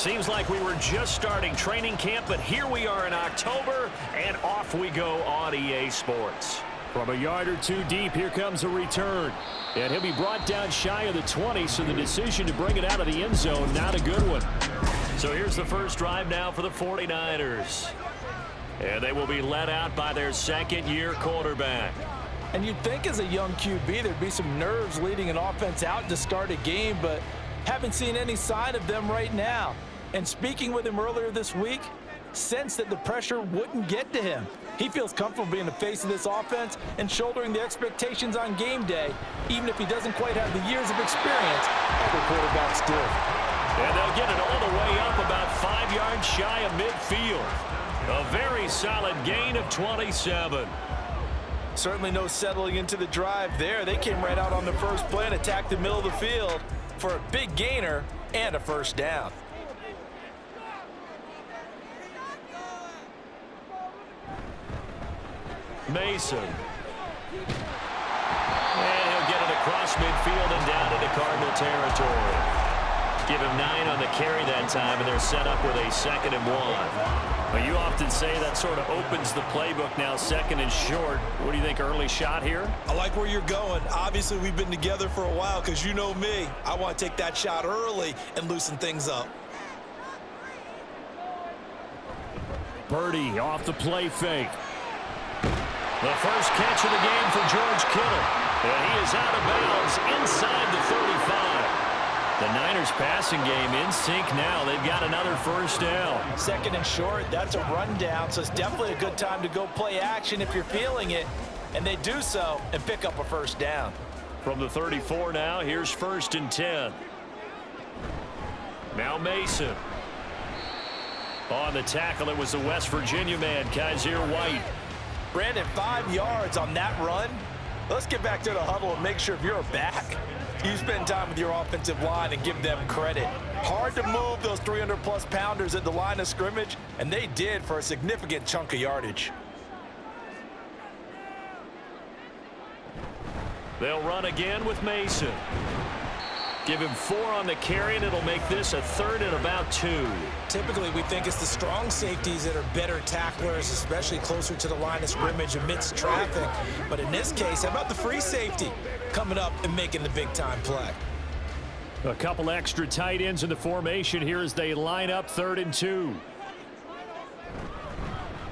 Seems like we were just starting training camp, but here we are in October, and off we go on EA Sports. From a yard or two deep, here comes a return. And he'll be brought down shy of the 20, so the decision to bring it out of the end zone, not a good one. So here's the first drive now for the 49ers. And they will be led out by their second-year quarterback. And you'd think as a young QB there'd be some nerves leading an offense out to start a game, but haven't seen any sign of them right now. And speaking with him earlier this week, sensed that the pressure wouldn't get to him. He feels comfortable being the face of this offense and shouldering the expectations on game day, even if he doesn't quite have the years of experience other quarterbacks do. And they'll get it all the way up about 5 yards shy of midfield. A very solid gain of 27. Certainly no settling into the drive there. They came right out on the first play and attacked the middle of the field for a big gainer and a first down. Mason. And he'll get it across midfield and down into Cardinal territory. Give him 9 on the carry that time, and they're set up with a 2nd and 1. Well, you often say that sort of opens the playbook now, 2nd and short. What do you think, early shot here? I like where you're going. Obviously, we've been together for a while because you know me. I want to take that shot early and loosen things up. Purdy off the play fake. The first catch of the game for George Kittle. And he is out of bounds inside the 35. The Niners passing game in sync now. They've got another first down. 2nd and short, that's a rundown, so it's definitely a good time to go play action if you're feeling it. And they do so and pick up a first down. From the 34 now, here's 1st and 10. Now Mason. On the tackle, it was the West Virginia man, Kaiser White. Brandon, 5 yards on that run. Let's get back to the huddle and make sure if you're back, you spend time with your offensive line and give them credit. Hard to move those 300-plus pounders at the line of scrimmage, and they did for a significant chunk of yardage. They'll run again with Mason. Give him 4 on the carry, and it'll make this a 3rd and about 2. Typically, we think it's the strong safeties that are better tacklers, especially closer to the line of scrimmage amidst traffic. But in this case, how about the free safety coming up and making the big-time play? A couple extra tight ends in the formation here as they line up 3rd and 2.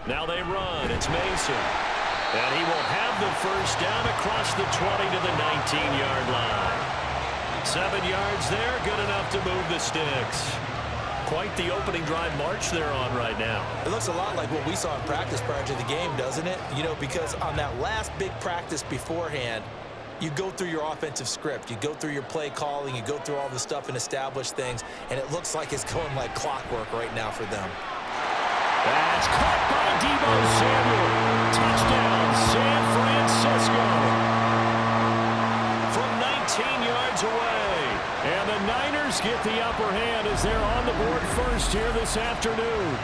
Now they run. It's Mason. And he will have the first down across the 20 to the 19-yard line. 7 yards there, good enough to move the sticks. Quite the opening drive march they're on right now. It looks a lot like what we saw in practice prior to the game, doesn't it? You know, because on that last big practice beforehand, you go through your offensive script, you go through your play calling, you go through all the stuff and establish things, and it looks like it's going like clockwork right now for them. That's caught by Deebo Samuel. Touchdown, San Francisco. From 19 yards away. And the Niners get the upper hand as they're on the board first here this afternoon.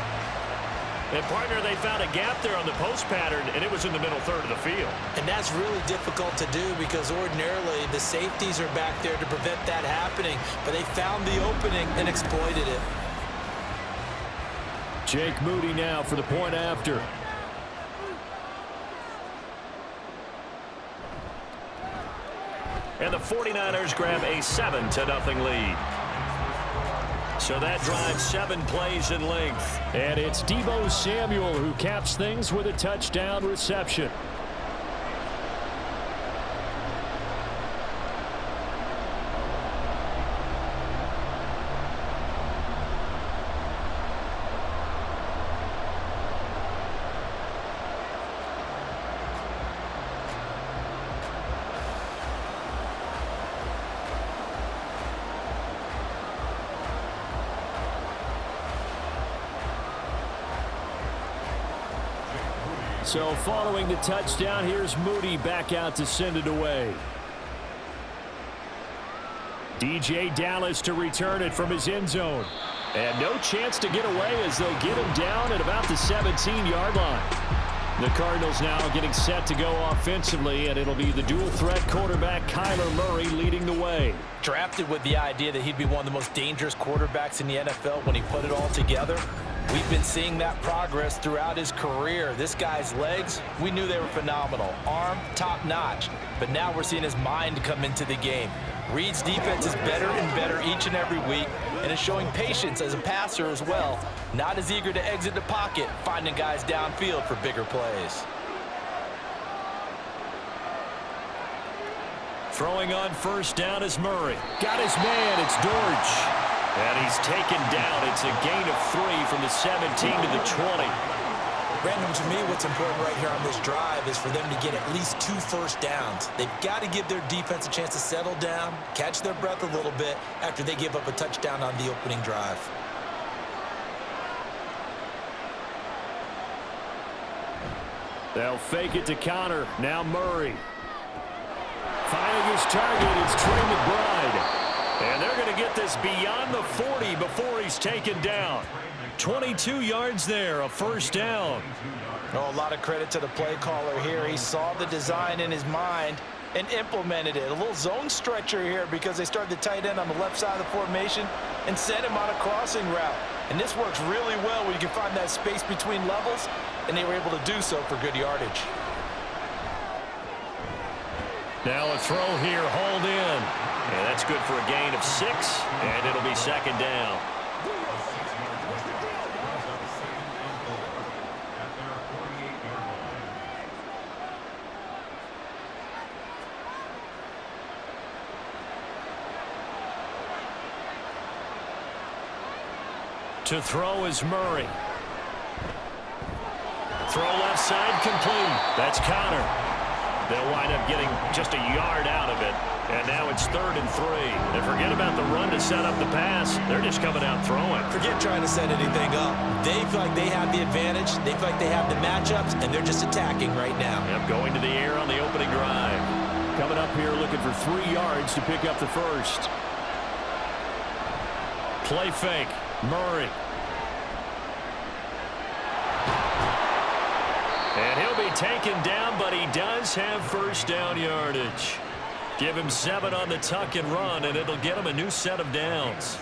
And, partner, they found a gap there on the post pattern, and it was in the middle 3rd of the field. And that's really difficult to do because ordinarily the safeties are back there to prevent that happening. But they found the opening and exploited it. Jake Moody now for the point after. And the 49ers grab a 7-0 lead. So that drives 7 plays in length. And it's Deebo Samuel who caps things with a touchdown reception. So following the touchdown, here's Moody back out to send it away. DJ Dallas to return it from his end zone. And no chance to get away as they'll get him down at about the 17-yard line. The Cardinals now getting set to go offensively, and it'll be the dual-threat quarterback Kyler Murray leading the way. Drafted with the idea that he'd be one of the most dangerous quarterbacks in the NFL when he put it all together. We've been seeing that progress throughout his career. This guy's legs, we knew they were phenomenal. Arm, top-notch. But now we're seeing his mind come into the game. Reed's defense is better and better each and every week, and is showing patience as a passer as well. Not as eager to exit the pocket, finding guys downfield for bigger plays. Throwing on first down is Murray. Got his man, it's Dortch. And he's taken down. It's a gain of 3 from the 17 to the 20. Brandon, to me, what's important right here on this drive is for them to get at least 2 first downs. They've got to give their defense a chance to settle down, catch their breath a little bit after they give up a touchdown on the opening drive. They'll fake it to Connor. Now Murray. Finding his target, it's Trey McBride. And they're going to get this beyond the 40 before he's taken down. 22 yards there, a first down. Oh, a lot of credit to the play caller here. He saw the design in his mind and implemented it. A little zone stretcher here because they started the tight end on the left side of the formation and sent him on a crossing route. And this works really well where you can find that space between levels, and they were able to do so for good yardage. Now a throw here, hauled in. And that's good for a gain of 6, and it'll be second down. To throw is Murray. Throw left side complete. That's Connor. They'll wind up getting just a yard out of it. And now it's 3rd and 3. And forget about the run to set up the pass. They're just coming out throwing. Forget trying to set anything up. They feel like they have the advantage. They feel like they have the matchups, and they're just attacking right now. Yep, going to the air on the opening drive. Coming up here looking for 3 yards to pick up the first. Play fake. Murray. And he'll be taken down, but he does have first down yardage. Give him 7 on the tuck and run, and it'll get him a new set of downs.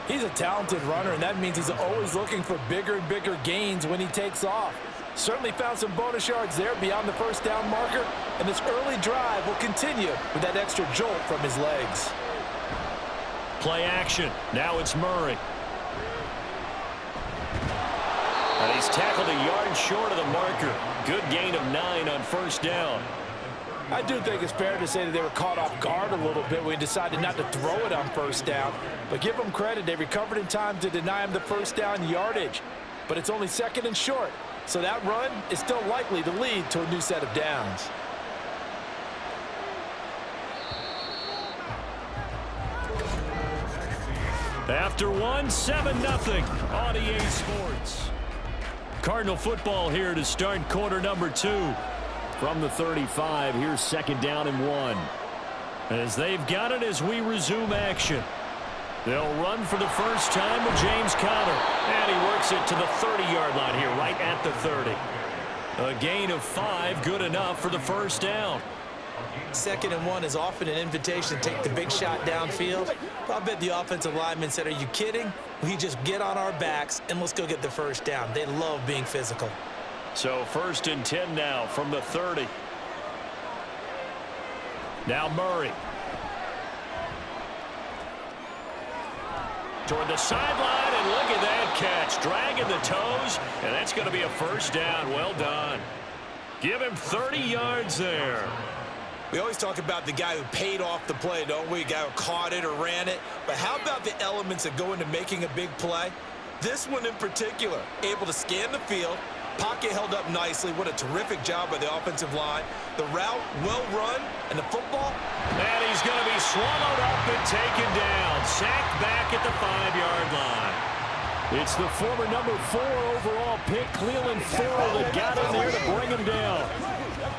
He's a talented runner, and that means he's always looking for bigger and bigger gains when he takes off. Certainly found some bonus yards there beyond the first down marker, and this early drive will continue with that extra jolt from his legs. Play action. Now it's Murray. And he's tackled a yard short of the marker. Good gain of 9 on first down. I do think it's fair to say that they were caught off guard a little bit when he decided not to throw it on first down. But give them credit. They recovered in time to deny him the first down yardage. But it's only 2nd and short. So that run is still likely to lead to a new set of downs. After 1, 7-0 on EA Sports. Cardinal football here to start quarter number 2. From the 35, here's 2nd down and 1. As they've got it as we resume action. They'll run for the first time with James Conner. And he works it to the 30-yard line here, right at the 30. A gain of 5, good enough for the first down. 2nd and 1 is often an invitation to take the big shot downfield. I bet the offensive lineman said, are you kidding? We just get on our backs and let's go get the first down. They love being physical. So 1st and 10 now from the 30. Now Murray. Toward the sideline, and look at that catch. Dragging the toes, and that's going to be a first down. Well done. Give him 30 yards there. We always talk about the guy who paid off the play, don't we? The guy who caught it or ran it. But how about the elements that go into making a big play? This one in particular, able to scan the field. Pocket held up nicely. What a terrific job by the offensive line. The route, well run, and the football. And he's going to be swallowed up and taken down. Sacked back at the 5-yard line. It's the former number 4 overall pick, Cleveland Farrell, that got in there to bring him down.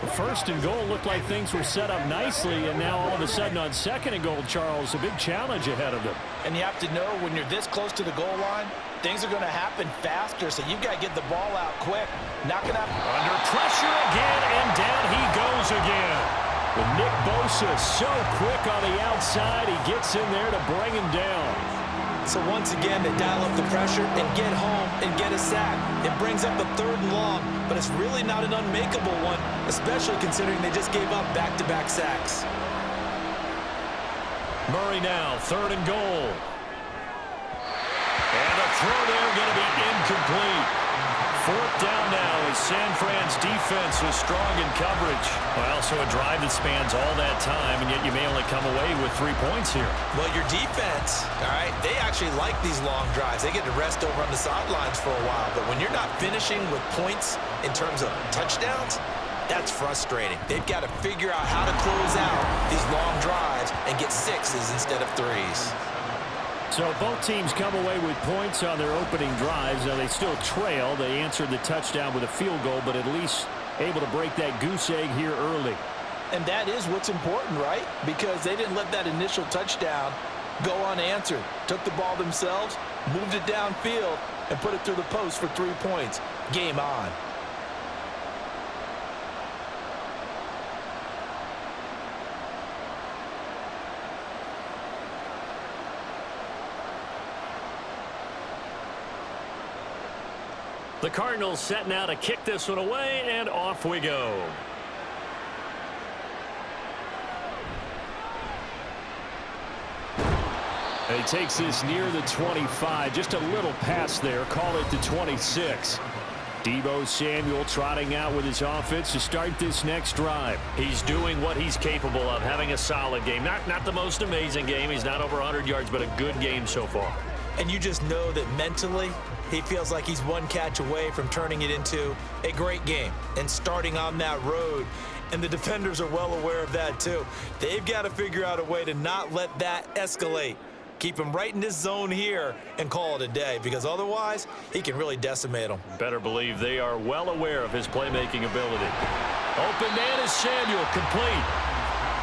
First and goal looked like things were set up nicely, and now all of a sudden on second and goal, Charles, a big challenge ahead of them. And you have to know when you're this close to the goal line, things are going to happen faster, so you've got to get the ball out quick. Not going to under pressure again, and down he goes again. But Nick Bosa so quick on the outside, he gets in there to bring him down. So once again, they dial up the pressure and get home and get a sack. It brings up a 3rd and long, but it's really not an unmakeable one, especially considering they just gave up back-to-back sacks. Murray now, 3rd and goal. And a throw there going to be incomplete. 4th down now as San Fran's defense was strong in coverage. Well, so a drive that spans all that time, and yet you may only come away with 3 points here. Well, your defense, all right, they actually like these long drives. They get to rest over on the sidelines for a while. But when you're not finishing with points in terms of touchdowns, that's frustrating. They've got to figure out how to close out these long drives and get 6s instead of 3s. So both teams come away with points on their opening drives. Now they still trail. They answered the touchdown with a field goal, but at least able to break that goose egg here early. And that is what's important, right? Because they didn't let that initial touchdown go unanswered. Took the ball themselves, moved it downfield, and put it through the post for 3 points. Game on. The Cardinals set now to kick this one away, and off we go. He takes this near the 25, just a little pass there, call it the 26. Deebo Samuel trotting out with his offense to start this next drive. He's doing what he's capable of, having a solid game. Not the most amazing game. He's not over 100 yards, but a good game so far. And you just know that mentally, he feels like he's one catch away from turning it into a great game and starting on that road. And the defenders are well aware of that too. They've got to figure out a way to not let that escalate. Keep him right in this zone here and call it a day, because otherwise he can really decimate them. Better believe they are well aware of his playmaking ability. Open man is Samuel, complete.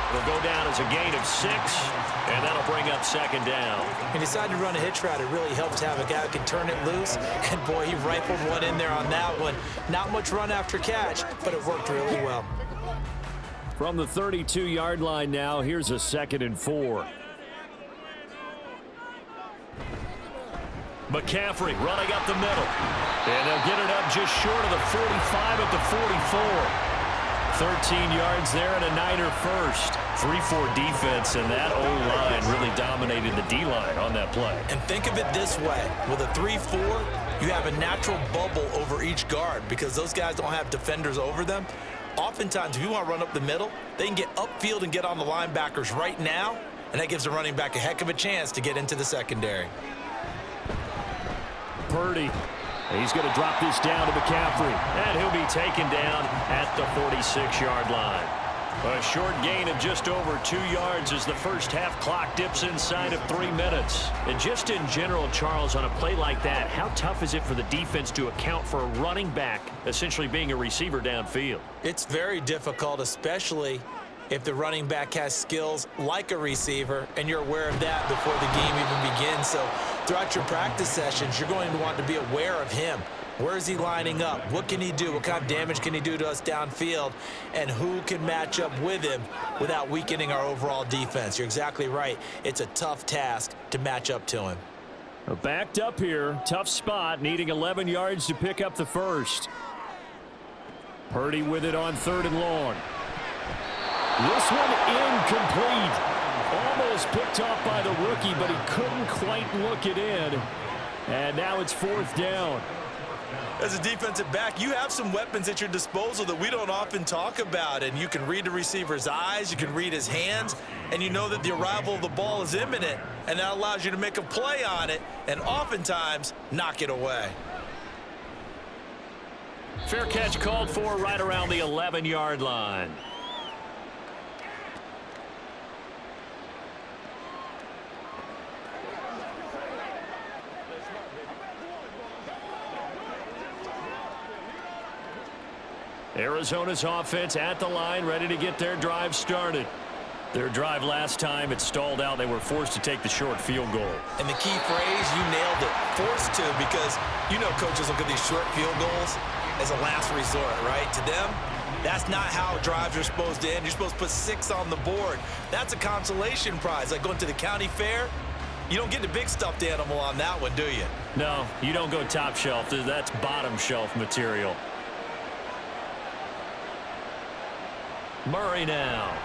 It'll go down as a gain of 6, and that'll bring up 2nd down. He decided to run a hitch route. It really helps to have a guy who can turn it loose. And, boy, he rifled one in there on that one. Not much run after catch, but it worked really well. From the 32-yard line now, here's a 2nd and 4. McCaffrey running up the middle. And they'll get it up just short of the 45 at the 44. 13 yards there and a Niner first. 3-4 defense, and that O-line really dominated the D-line on that play. And think of it this way. With a 3-4, you have a natural bubble over each guard because those guys don't have defenders over them. Oftentimes, if you want to run up the middle, they can get upfield and get on the linebackers right now, and that gives the running back a heck of a chance to get into the secondary. Purdy. He's going to drop this down to McCaffrey. And he'll be taken down at the 46-yard line. A short gain of just over 2 yards as the first half clock dips inside of 3 minutes. And just in general, Charles, on a play like that, how tough is it for the defense to account for a running back essentially being a receiver downfield? It's very difficult, especially if the running back has skills like a receiver, and you're aware of that before the game even begins. So throughout your practice sessions, you're going to want to be aware of him. Where is he lining up? What can he do? What kind of damage can he do to us downfield? And who can match up with him without weakening our overall defense? You're exactly right. It's a tough task to match up to him. Backed up here. Tough spot. Needing 11 yards to pick up the first. Purdy with it on 3rd and long. This one incomplete. Almost picked off by the rookie, but he couldn't quite look it in. And now it's 4th down. As a defensive back, you have some weapons at your disposal that we don't often talk about. And you can read the receiver's eyes, you can read his hands, and you know that the arrival of the ball is imminent. And that allows you to make a play on it and oftentimes knock it away. Fair catch called for right around the 11-yard line. Arizona's offense at the line, ready to get their drive started. Their drive last time, it stalled out. They were forced to take the short field goal. And the key phrase, you nailed it, forced to, because you know coaches look at these short field goals as a last resort, right? To them, that's not how drives are supposed to end. You're supposed to put 6 on the board. That's a consolation prize. Like going to the county fair, you don't get the big stuffed animal on that one, do you? No, you don't go top shelf. That's bottom shelf material. Murray now.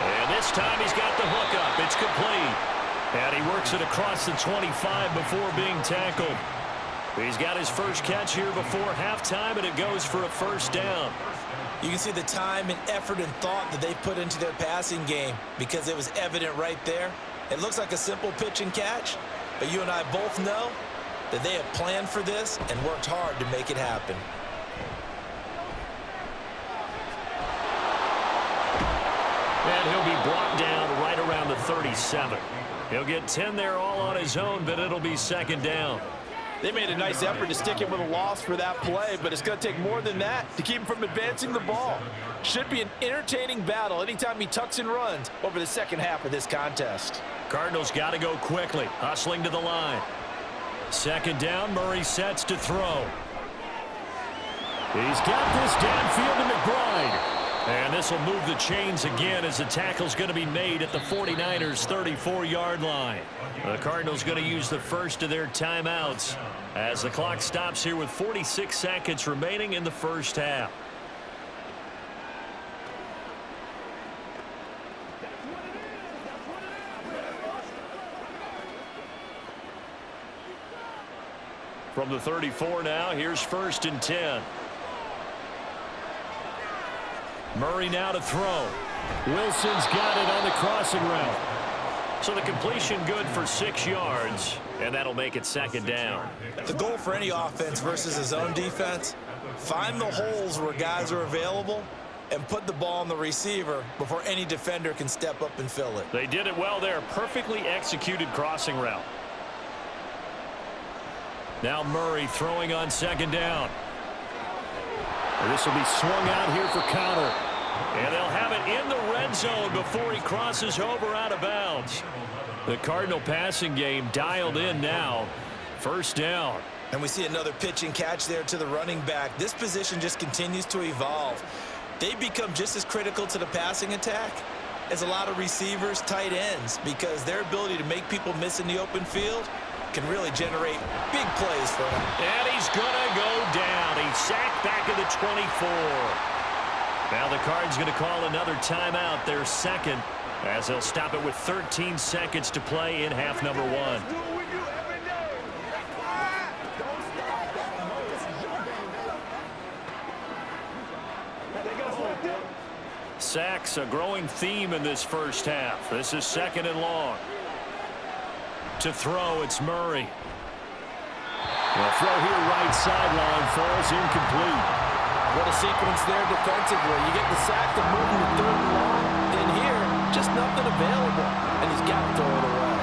And this time he's got the hook up. It's complete. And he works it across the 25 before being tackled. He's got his first catch here before halftime, and it goes for a first down. You can see the time and effort and thought that they put into their passing game because it was evident right there. It looks like a simple pitch and catch, but you and I both know that they have planned for this and worked hard to make it happen. And he'll be brought down right around the 37. He'll get 10 there all on his own, but it'll be second down. They made a nice effort to stick him with a loss for that play, but it's going to take more than that to keep him from advancing the ball. Should be an entertaining battle anytime he tucks and runs over the second half of this contest. Cardinals got to go quickly, hustling to the line. Second down, Murray sets to throw. He's got this downfield to McBride. And this will move the chains again as the tackle's going to be made at the 49ers' 34-yard line. The Cardinals going to use the first of their timeouts as the clock stops here with 46 seconds remaining in the first half. From the 34 now, here's first and 10. Murray now to throw. Wilson's got it on the crossing route. So the completion good for 6 yards, and that'll make it second down. The goal for any offense versus his own defense, find the holes where guys are available and put the ball on the receiver before any defender can step up and fill it. They did it well there. Perfectly executed crossing route. Now Murray throwing on second down. This will be swung out here for Connor. And they'll have it in the red zone before he crosses over out of bounds. The Cardinal passing game dialed in now. First down. And we see another pitch and catch there to the running back. This position just continues to evolve. They become just as critical to the passing attack as a lot of receivers, tight ends, because their ability to make people miss in the open field can really generate big plays for him. And he's going to go down. He's sacked back at the 24. Now the Cards going to call another timeout, their second, as they'll stop it with 13 seconds to play in half number 1. Sacks, a growing theme in this first half. This is second and long. To throw, it's Murray. The throw here right sideline falls incomplete. What a sequence there defensively. You get the sack to move him to third and long. Then here, just nothing available. And he's got to throw it away.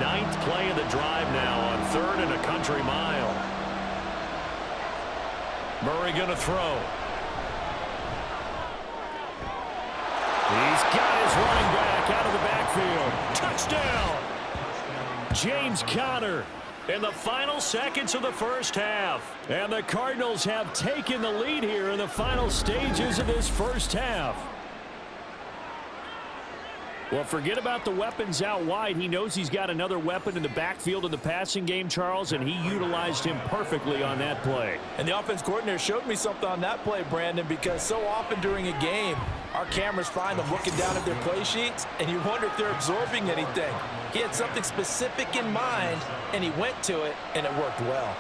Ninth play of the drive now on third and a country mile. Murray going to throw. He's got his running back out of the backfield. Touchdown! James Conner in the final seconds of the first half. And the Cardinals have taken the lead here in the final stages of this first half. Well, forget about the weapons out wide. He knows he's got another weapon in the backfield in the passing game, Charles, and he utilized him perfectly on that play. And the offense coordinator showed me something on that play, Brandon, because so often during a game, our cameras find them looking down at their play sheets, and you wonder if they're absorbing anything. He had something specific in mind, and he went to it, and it worked well.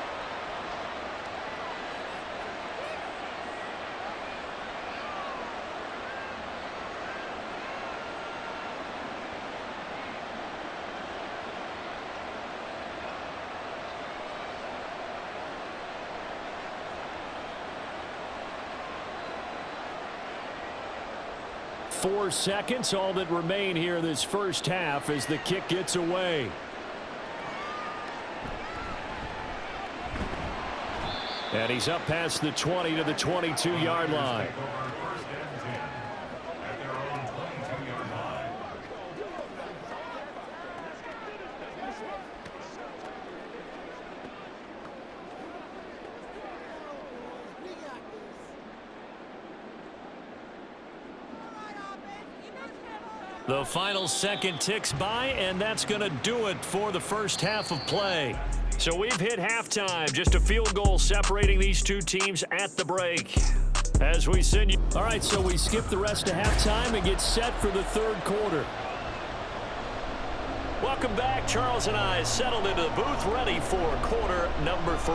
Four seconds, all that remain here this first half as the kick gets away. And he's up past the 20 to the 22-yard line. The final second ticks by, and that's going to do it for the first half of play. So we've hit halftime. Just a field goal separating these two teams at the break. As we send you. All right, so we skip the rest of halftime and get set for the third quarter. Welcome back. Charles and I settled into the booth ready for quarter number 3.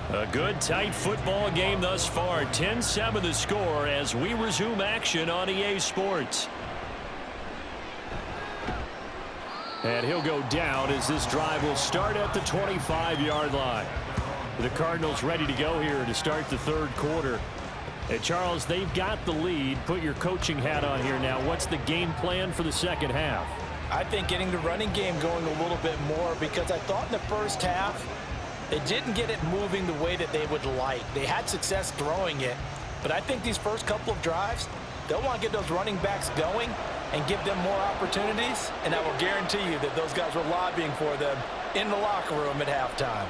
A good, tight football game thus far. 10-7 the score as we resume action on EA Sports. And he'll go down as this drive will start at the 25-yard line. The Cardinals ready to go here to start the third quarter. And Charles, they've got the lead. Put your coaching hat on here now. What's the game plan for the second half? I think getting the running game going a little bit more, because I thought in the first half they didn't get it moving the way that they would like. They had success throwing it, but I think these first couple of drives, they'll want to get those running backs going and give them more opportunities, and I will guarantee you that those guys were lobbying for them in the locker room at halftime.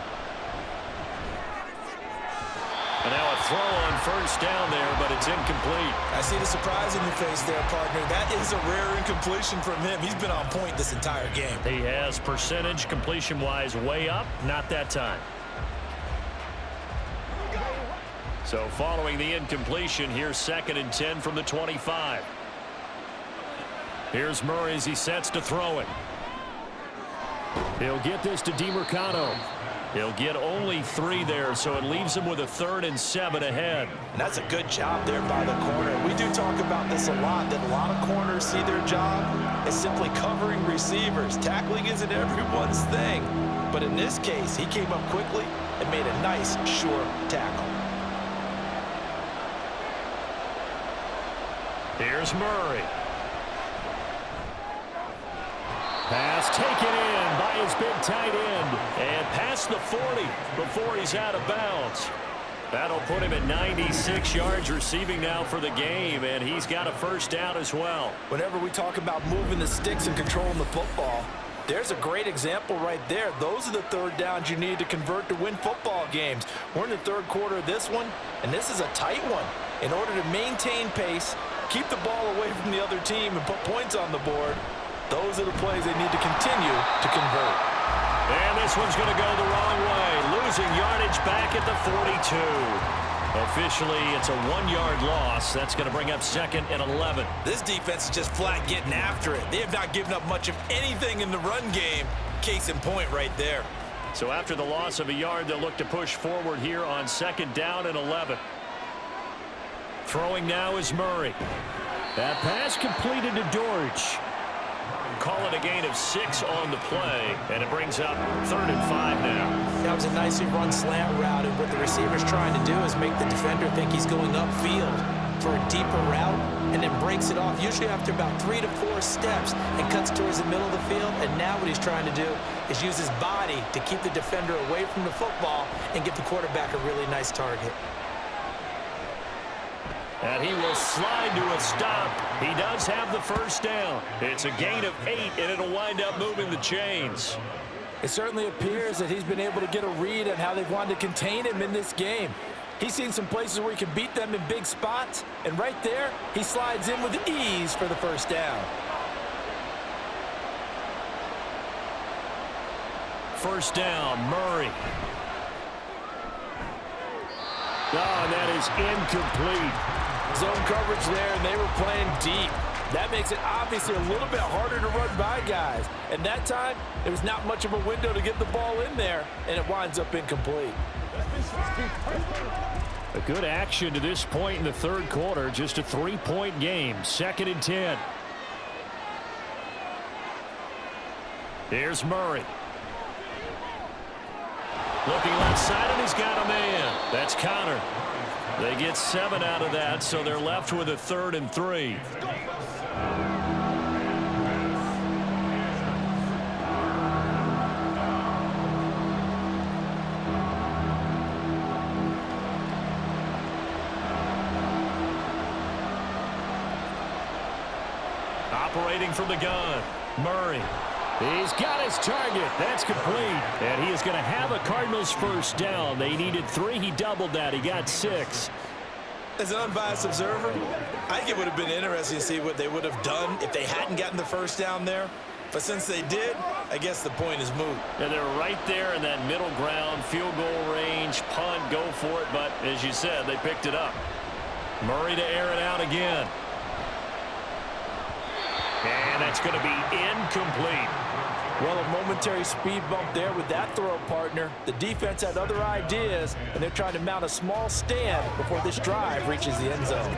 And now a throw on first down there, but it's incomplete. I see the surprise in your face there, partner. That is a rare incompletion from him. He's been on point this entire game. He has percentage completion-wise way up, not that time. So following the incompletion, here's 2nd and 10 from the 25. Here's Murray as he sets to throw it. He'll get this to DeMarcano. He'll get only 3 there, so it leaves him with a 3rd and 7 ahead. And that's a good job there by the corner. We do talk about this a lot, that a lot of corners see their job as simply covering receivers. Tackling isn't everyone's thing. But in this case, he came up quickly and made a nice, sure tackle. Here's Murray. Pass taken in by his big tight end. And past the 40 before he's out of bounds. That'll put him at 96 yards receiving now for the game, and he's got a first down as well. Whenever we talk about moving the sticks and controlling the football, there's a great example right there. Those are the third downs you need to convert to win football games. We're in the third quarter of this one, and this is a tight one. In order to maintain pace, keep the ball away from the other team, and put points on the board, those are the plays they need to continue to convert. And this one's going to go the wrong way. Losing yardage back at the 42. Officially, it's a 1-yard loss. That's going to bring up 2nd and 11. This defense is just flat getting after it. They have not given up much of anything in the run game. Case in point right there. So after the loss of a yard, they'll look to push forward here on 2nd down and 11. Throwing now is Murray. That pass completed to Dortch. Call it a gain of 6 on the play, and it brings up 3rd and 5 now. That was a nicely run slant route, and what the receiver's trying to do is make the defender think he's going upfield for a deeper route, and then breaks it off, usually after about 3 to 4 steps, and cuts towards the middle of the field. And now what he's trying to do is use his body to keep the defender away from the football and get the quarterback a really nice target. And he will slide to a stop. He does have the first down. It's a gain of 8, and it'll wind up moving the chains. It certainly appears that he's been able to get a read on how they've wanted to contain him in this game. He's seen some places where he can beat them in big spots, and right there, he slides in with ease for the first down. First down, Murray. Oh, and that is incomplete. Zone coverage there, and they were playing deep. That makes it obviously a little bit harder to run by guys. And that time, there was not much of a window to get the ball in there, and it winds up incomplete. A good action to this point in the third quarter. Just a 3-point game. 2nd and 10. Here's Murray. Looking left side, and he's got a man. That's Connor. They get 7 out of that, so they're left with a 3rd and 3. Operating from the gun, Murray. He's got his target. That's complete. And he is going to have a Cardinals first down. They needed 3. He doubled that. He got 6. As an unbiased observer, I think it would have been interesting to see what they would have done if they hadn't gotten the first down there. But since they did, I guess the point is moot. Yeah, they're right there in that middle ground, field goal range, punt, go for it. But as you said, they picked it up. Murray to air it out again. And that's going to be incomplete. Well, a momentary speed bump there with that throw, partner. The defense had other ideas, and they're trying to mount a small stand before this drive reaches the end zone.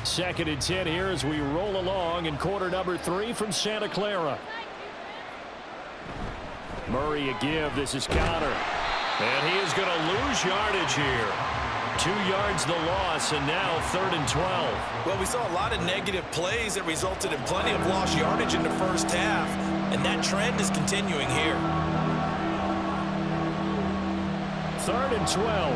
2nd and 10 here as we roll along in quarter number 3 from Santa Clara. Murray a give. This is Connor. And he is going to lose yardage here. 2 yards the loss, and now 3rd and 12. Well, we saw a lot of negative plays that resulted in plenty of lost yardage in the first half, and that trend is continuing here. 3rd and 12.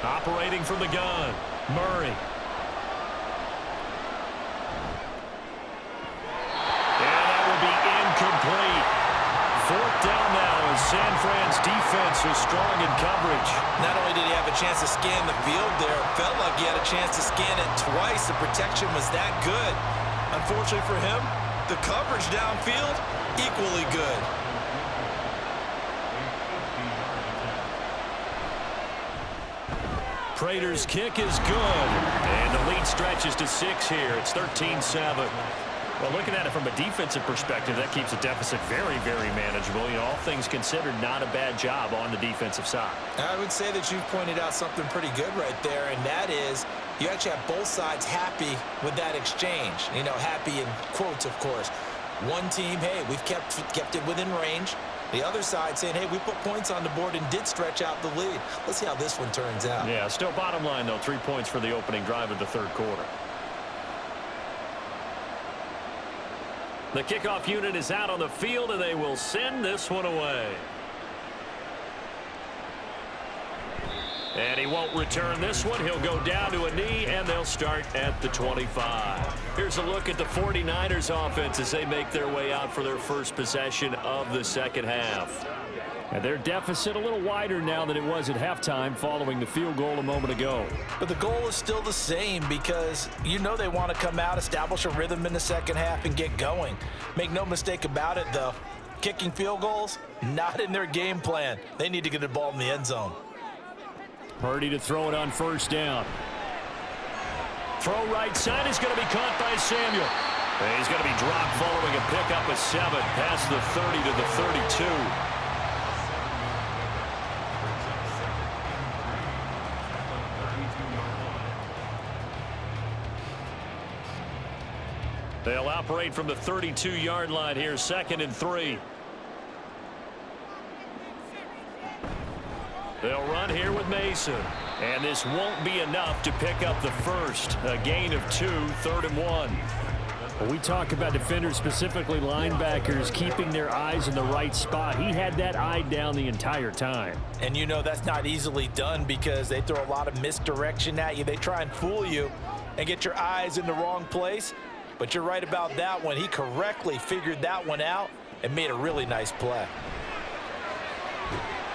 Operating from the gun, Murray. And that will be incomplete. 4th down now as San Fran's defense was strong in coverage. Not only did he have a chance to scan the field there, it felt like he had a chance to scan it twice. The protection was that good. Unfortunately for him, the coverage downfield, equally good. Prater's kick is good. And the lead stretches to 6 here. It's 13-7. Well, looking at it from a defensive perspective, that keeps the deficit very, very manageable. You know, all things considered, not a bad job on the defensive side. I would say that you've pointed out something pretty good right there, and that is you actually have both sides happy with that exchange. You know, happy in quotes, of course. One team, hey, we've kept it within range. The other side saying, hey, we put points on the board and did stretch out the lead. Let's see how this one turns out. Yeah, still bottom line, though, 3 points for the opening drive of the third quarter. The kickoff unit is out on the field, and they will send this one away. And he won't return this one. He'll go down to a knee, and they'll start at the 25. Here's a look at the 49ers offense as they make their way out for their first possession of the second half. And their deficit a little wider now than it was at halftime following the field goal a moment ago. But the goal is still the same because you know they want to come out, establish a rhythm in the second half, and get going. Make no mistake about it, though. Kicking field goals, not in their game plan. They need to get the ball in the end zone. Purdy to throw it on first down. Throw right side is going to be caught by Samuel. And he's going to be dropped following a pickup of 7 past the 30 to the 32. They'll operate from the 32-yard line here, 2nd and 3. They'll run here with Mason. And this won't be enough to pick up the first. A gain of 2, 3rd and 1. When we talk about defenders, specifically linebackers, keeping their eyes in the right spot, he had that eye down the entire time. And you know that's not easily done because they throw a lot of misdirection at you. They try and fool you and get your eyes in the wrong place. But you're right about that one. He correctly figured that one out and made a really nice play.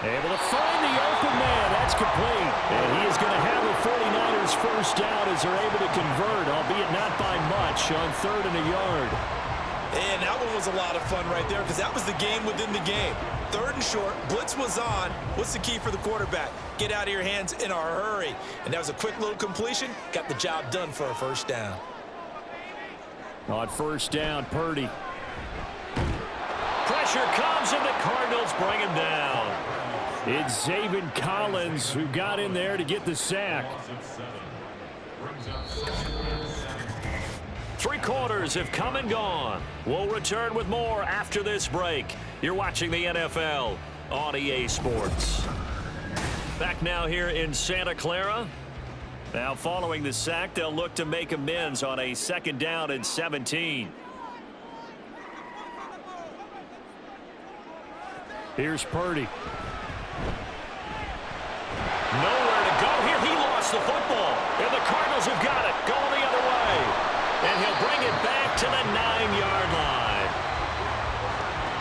Able to find the open man. That's complete. And he is going to have the 49ers first down as they're able to convert, albeit not by much, on 3rd and a yard. And that one was a lot of fun right there because that was the game within the game. 3rd and short. Blitz was on. What's the key for the quarterback? Get out of your hands in a hurry. And that was a quick little completion. Got the job done for a 1st down. On 1st down, Purdy. Pressure comes, and the Cardinals bring him down. It's Zaven Collins who got in there to get the sack. 3 quarters have come and gone. We'll return with more after this break. You're watching the NFL on EA Sports. Back now here in Santa Clara. Now following the sack, they'll look to make amends on a 2nd down and 17. Here's Purdy. Nowhere to go here. He lost the football. And the Cardinals have got it. Going the other way. And he'll bring it back to the 9-yard line.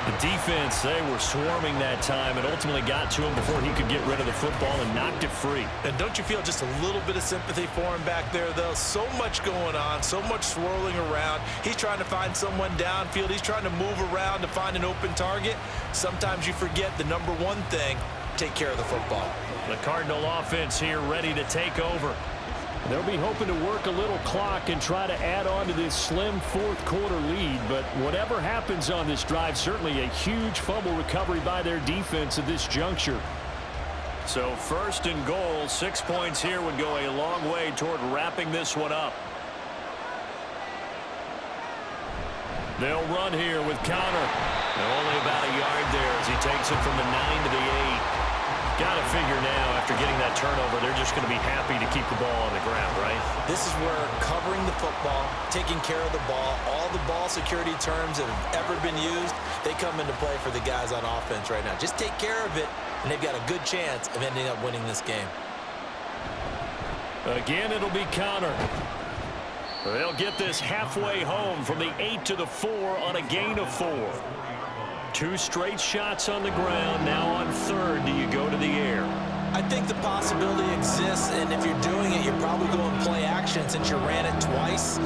The defense, they were swarming that time and ultimately got to him before he could get rid of the football and knocked it free. And don't you feel just a little bit of sympathy for him back there, though? So much going on, so much swirling around. He's trying to find someone downfield. He's trying to move around to find an open target. Sometimes you forget the number one thing, take care of the football. The Cardinal offense here ready to take over. They'll be hoping to work a little clock and try to add on to this slim 4th quarter lead. But whatever happens on this drive, certainly a huge fumble recovery by their defense at this juncture. So 1st and goal, 6 points here would go a long way toward wrapping this one up. They'll run here with Connor. Only about a yard there as he takes it from the 9 to the 8. Got to figure now, after getting that turnover, they're just going to be happy to keep the ball on the ground, right? This is where covering the football, taking care of the ball, all the ball security terms that have ever been used, they come into play for the guys on offense right now. Just take care of it, and they've got a good chance of ending up winning this game. Again, it'll be Connor. They'll get this halfway home from the 8 to the 4 on a gain of 4. 2 straight shots on the ground. Now on 3rd, do you go to the air? I think the possibility exists, and if you're doing it, you're probably going play action since you ran it twice.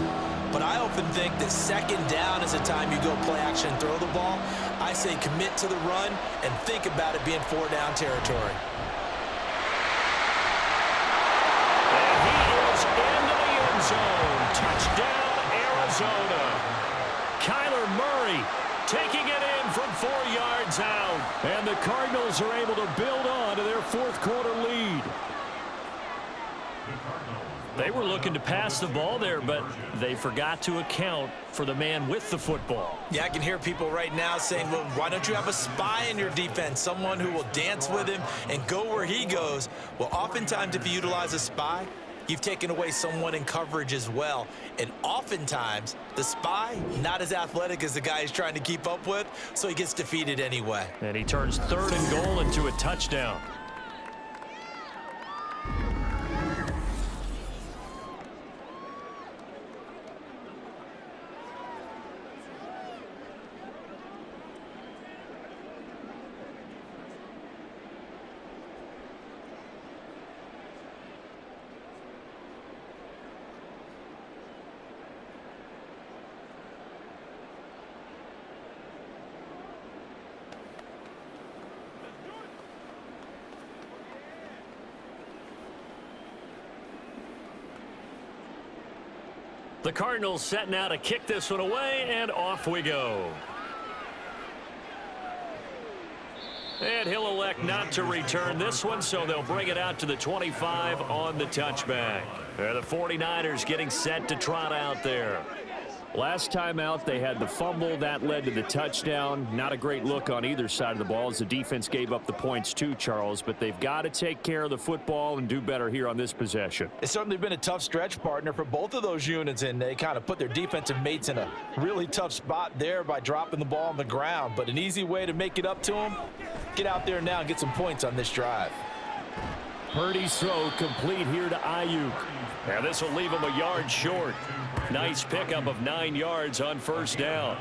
But I often think that 2nd down is the time you go play action and throw the ball. I say commit to the run and think about it being 4-down territory. And he is into the end zone. Touchdown, Arizona. Kyler Murray taking it in from 4 yards out. And the Cardinals are able to build on to their 4th quarter lead. They were looking to pass the ball there, but they forgot to account for the man with the football. Yeah, I can hear people right now saying, well, why don't you have a spy in your defense, someone who will dance with him and go where he goes? Well, oftentimes if you utilize a spy, you've taken away someone in coverage as well. And oftentimes, the spy, not as athletic as the guy he's trying to keep up with, so he gets defeated anyway. And he turns 3rd and goal into a touchdown. The Cardinals set now to kick this one away, and off we go. And he'll elect not to return this one, so they'll bring it out to the 25 on the touchback. The 49ers getting set to trot out there. Last time out, they had the fumble. That led to the touchdown. Not a great look on either side of the ball as the defense gave up the points too, Charles. But they've got to take care of the football and do better here on this possession. It's certainly been a tough stretch, partner, for both of those units, and they kind of put their defensive mates in a really tough spot there by dropping the ball on the ground. But an easy way to make it up to them, get out there now and get some points on this drive. Purdy's throw complete here to Ayuk. Now this will leave him a yard short. Nice pickup of 9 yards on 1st down.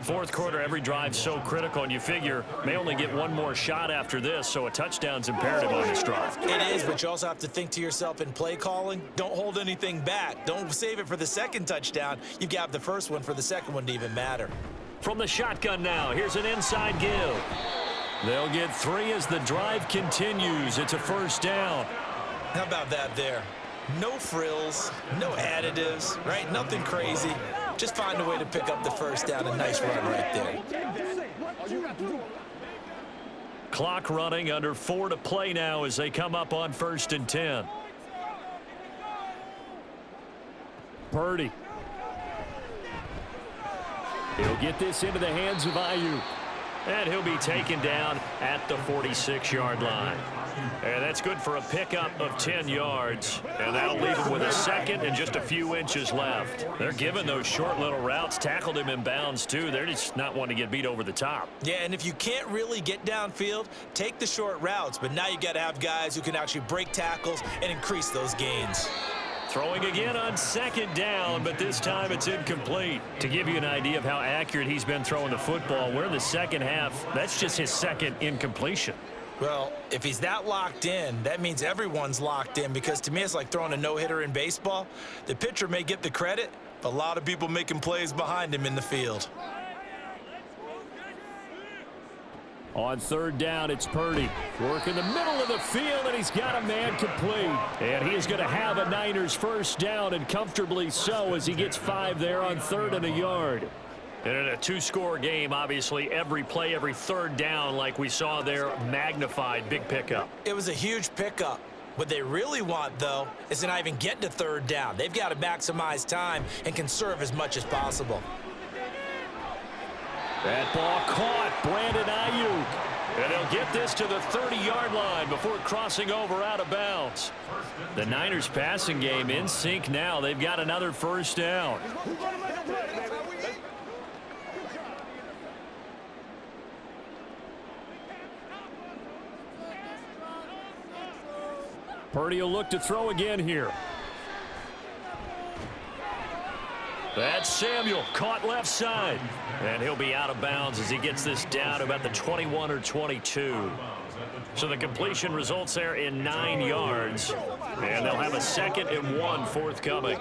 4th quarter, every drive so critical, and you figure may only get one more shot after this, so a touchdown's imperative on this drive. It is, but you also have to think to yourself in play calling, don't hold anything back. Don't save it for the 2nd touchdown. You've got the 1st one for the 2nd one to even matter. From the shotgun now, here's an inside give. They'll get 3 as the drive continues. It's a first down. How about that there? No frills, no additives, right? Nothing crazy. Just find a way to pick up the first down. A nice run right there. Clock running, under 4 to play now as they come up on 1st and 10. Purdy. He'll get this into the hands of Ayuk. And he'll be taken down at the 46-yard line. And that's good for a pickup of 10 yards. And that'll leave him with a second and just a few inches left. They're giving those short little routes. Tackled him in bounds, too. They're just not wanting to get beat over the top. Yeah, and if you can't really get downfield, take the short routes. But now you got to have guys who can actually break tackles and increase those gains. Throwing again on 2nd down, but this time it's incomplete. To give you an idea of how accurate he's been throwing the football, we're in the second half. That's just his second incompletion. Well, if he's that locked in, that means everyone's locked in, because to me it's like throwing a no-hitter in baseball. The pitcher may get the credit, but a lot of people making plays behind him in the field. On 3rd down, it's Purdy. Work in the middle of the field, and he's got a man complete. And he is going to have a Niners first down, and comfortably so, as he gets 5 there on 3rd and a yard. And in a 2-score game, obviously, every play, every 3rd down, like we saw there, magnified, big pickup. It was a huge pickup. What they really want, though, is to not even get to 3rd down. They've got to maximize time and conserve as much as possible. That ball caught. Brandon Ayuk. And they'll get this to the 30-yard line before crossing over out of bounds. The Niners passing game in sync now. They've got another first down. Purdy will look to throw again here. That's Samuel, caught left side. And he'll be out of bounds as he gets this down to about the 21 or 22. So the completion results there in 9 yards. And they'll have a 2nd and 1 forthcoming.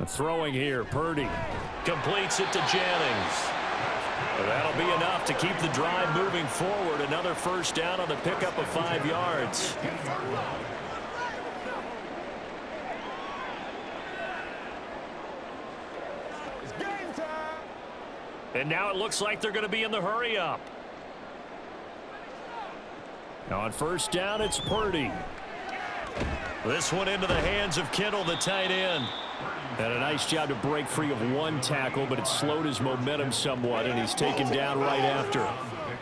Throwing here, Purdy. Completes it to Jennings. And that'll be enough to keep the drive moving forward. Another first down on the pickup of 5 yards. And now it looks like they're going to be in the hurry up. Now on first down, it's Purdy. This one into the hands of Kittle, the tight end. And a nice job to break free of 1 tackle, but it slowed his momentum somewhat, and he's taken down right after.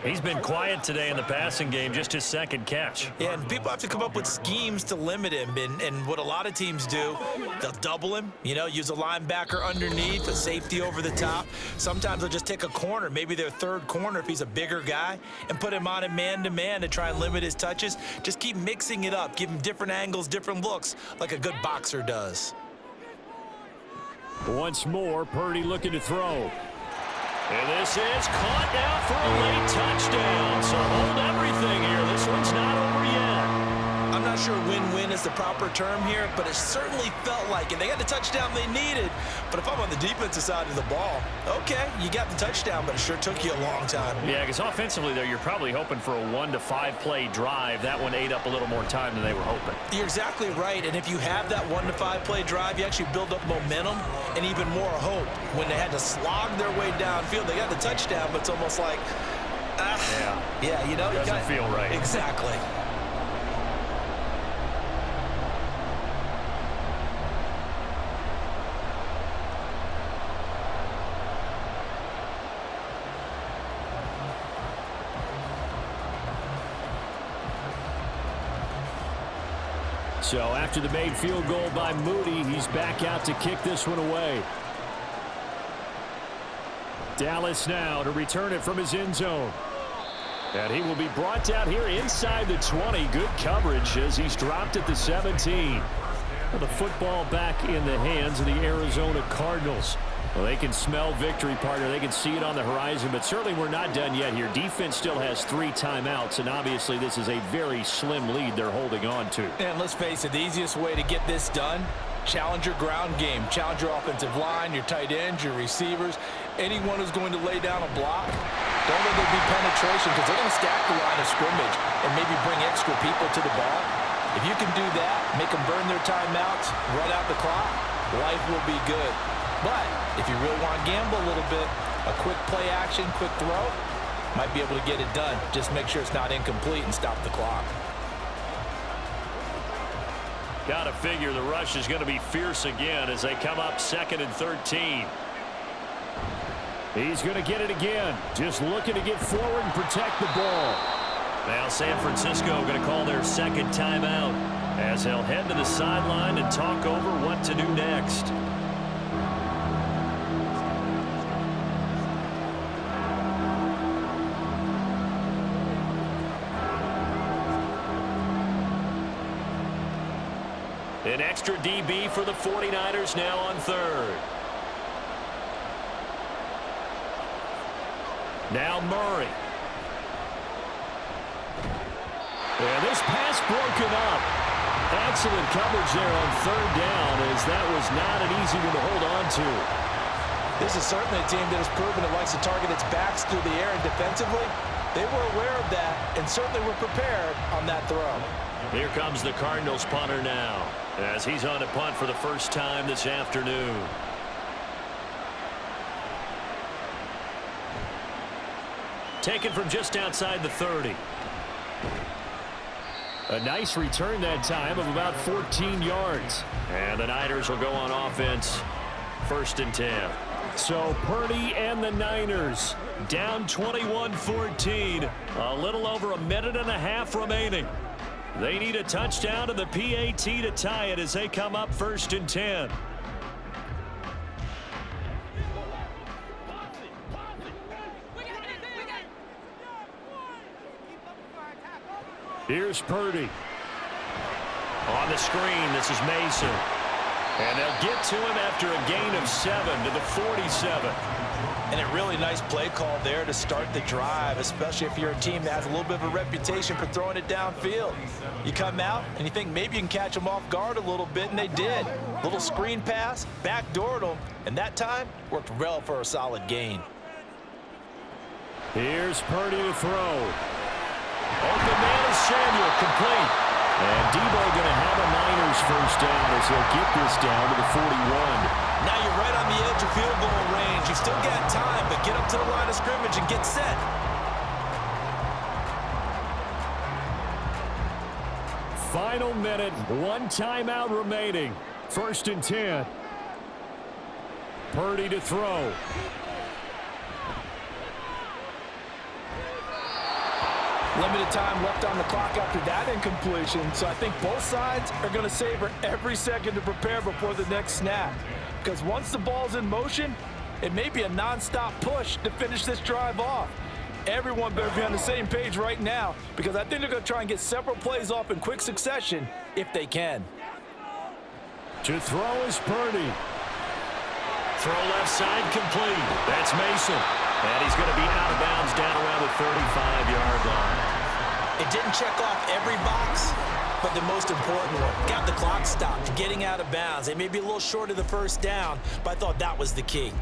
He's been quiet today in the passing game, just his 2nd catch. Yeah, and people have to come up with schemes to limit him. And what a lot of teams do, they'll double him, use a linebacker underneath, a safety over the top. Sometimes they'll just take a corner, maybe their 3rd corner if he's a bigger guy, and put him on a man-to-man to try and limit his touches. Just keep mixing it up, give him different angles, different looks, like a good boxer does. Once more, Purdy looking to throw. And this is caught now for a late touchdown. So hold everything here. This one's not over yet. I'm not sure win-win is the proper term here, but it certainly felt like it. They got the touchdown they needed. But if I'm on the defensive side of the ball, okay, you got the touchdown, but it sure took you a long time. Yeah, because offensively, though, you're probably hoping for a 1 to 5 play drive. That one ate up a little more time than they were hoping. You're exactly right, and if you have that 1 to 5 play drive, you actually build up momentum and even more hope. When they had to slog their way downfield, they got the touchdown, but it's almost like, yeah, doesn't feel right. Exactly. So after the made field goal by Moody, he's back out to kick this one away. Dallas now to return it from his end zone. And he will be brought down here inside the 20. Good coverage as he's dropped at the 17. Well, the football back in the hands of the Arizona Cardinals. Well, they can smell victory, partner. They can see it on the horizon, but certainly we're not done yet here. Defense still has 3 timeouts, and obviously this is a very slim lead they're holding on to. And let's face it, the easiest way to get this done, challenge your ground game, challenge your offensive line, your tight ends, your receivers, anyone who's going to lay down a block. Don't let there be penetration because they're going to stack the line of scrimmage and maybe bring extra people to the ball. If you can do that, make them burn their timeouts, run out the clock, life will be good. But if you really want to gamble a little bit, a quick play action, quick throw, might be able to get it done. Just make sure it's not incomplete and stop the clock. Got to figure the rush is going to be fierce again as they come up 2nd and 13. He's going to get it again. Just looking to get forward and protect the ball. Now San Francisco going to call their second timeout as they'll head to the sideline and talk over what to do next. An extra DB for the 49ers now on 3rd. Now Murray. And this pass broken up. Excellent coverage there on 3rd down as that was not an easy one to hold on to. This is certainly a team that has proven it likes to target its backs through the air, and defensively, they were aware of that and certainly were prepared on that throw. Here comes the Cardinals punter now as he's on to punt for the first time this afternoon. Taken from just outside the 30. A nice return that time of about 14 yards. And the Niners will go on offense. 1st and 10. So Purdy and the Niners Down 21-14. A little over a minute and a half remaining. They need a touchdown to the PAT to tie it as they come up 1st and 10. Here's Purdy. On the screen, this is Mason. And they'll get to him after a gain of 7 to the 47. And a really nice play call there to start the drive, especially if you're a team that has a little bit of a reputation for throwing it downfield. You come out and you think maybe you can catch them off guard a little bit, and they did. Little screen pass, backdoored them, and that time worked well for a solid gain. Here's Purdy to throw. Open man is Samuel, complete. And Debo going to have a Niners first down as he'll get this down to the 41. Now you're right on the edge of field goal range. You've still got time, but get up to the line of scrimmage and get set. Final minute, 1 timeout remaining. 1st and 10. Purdy to throw. Limited time left on the clock after that incompletion, so I think both sides are going to savor every second to prepare before the next snap. Because once the ball's in motion, it may be a nonstop push to finish this drive off. Everyone better be on the same page right now, because I think they're going to try and get several plays off in quick succession if they can. To throw is Purdy. Throw left side complete. That's Mason. And he's going to be out of bounds down around the 35-yard line. It didn't check off every box, but the most important one. Got the clock stopped, getting out of bounds. They may be a little short of the first down, but I thought that was the key.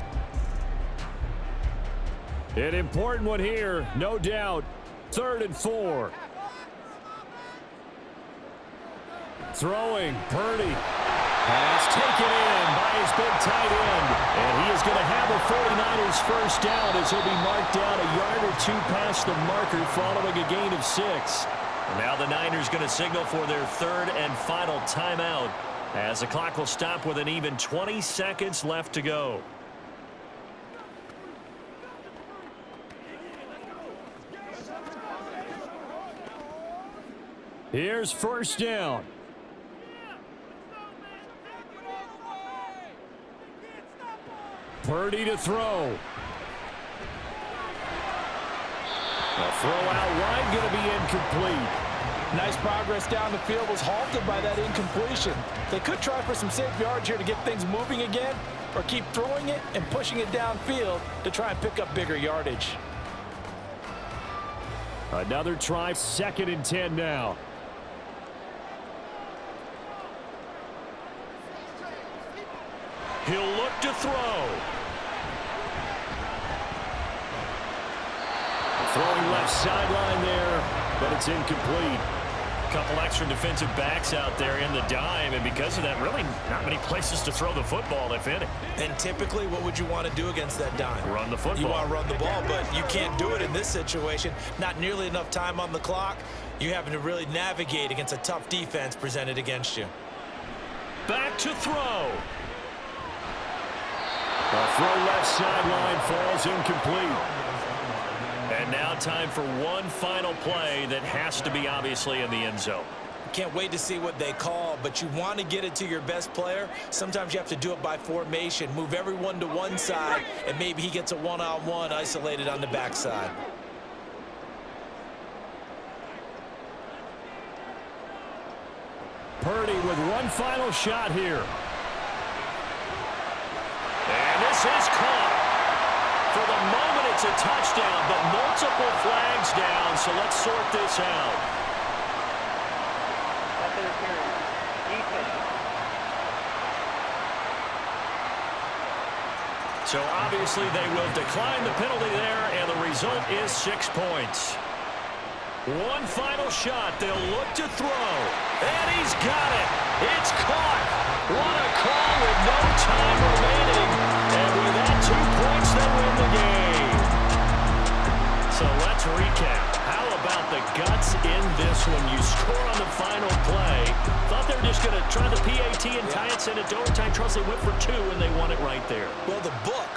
An important one here, no doubt. 3rd and 4. Throwing, Purdy. Pass taken in by his big tight end. And he is going to have a 49ers first down as he'll be marked down a yard or 2 past the marker following a gain of 6. Now the Niners going to signal for their 3rd and final timeout as the clock will stop with an even 20 seconds left to go. Here's 1st down. Purdy to throw. A throw out wide going to be incomplete. Nice progress down the field was halted by that incompletion. They could try for some safe yards here to get things moving again, or keep throwing it and pushing it downfield to try and pick up bigger yardage. Another try, 2nd and 10 now. He'll look to throw. Throwing left sideline there, but it's incomplete. A couple extra defensive backs out there in the dime, and because of that, really not many places to throw the football, if any. And typically, what would you want to do against that dime? Run the football. You want to run the ball, but you can't do it in this situation. Not nearly enough time on the clock. You're having to really navigate against a tough defense presented against you. Back to throw. The throw left sideline falls incomplete. And now time for one final play that has to be obviously in the end zone. Can't wait to see what they call, but you want to get it to your best player. Sometimes you have to do it by formation. Move everyone to one side, and maybe he gets a one-on-one isolated on the backside. Purdy with one final shot here. And this is caught. For the moment, it's a touchdown, but multiple flags down, so let's sort this out. So obviously they will decline the penalty there, and the result is 6 points. One final shot. They'll look to throw. And he's got it. It's caught. What a call with no time remaining. And with that, 2 points, they win the game. So let's recap. How about the guts in this one? You score on the final play. Thought they were just going to try the PAT and tie it, send it to overtime. Trust they went for 2, and they won it right there. Well, the book,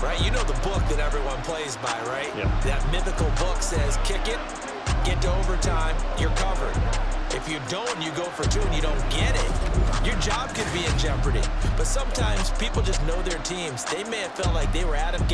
right? You know the book that everyone plays by, right? Yep. That mythical book says, kick it, get to overtime, you're covered. If you don't, you go for 2 and you don't get it, your job could be in jeopardy. But sometimes people just know their teams. They may have felt like they were out of gas.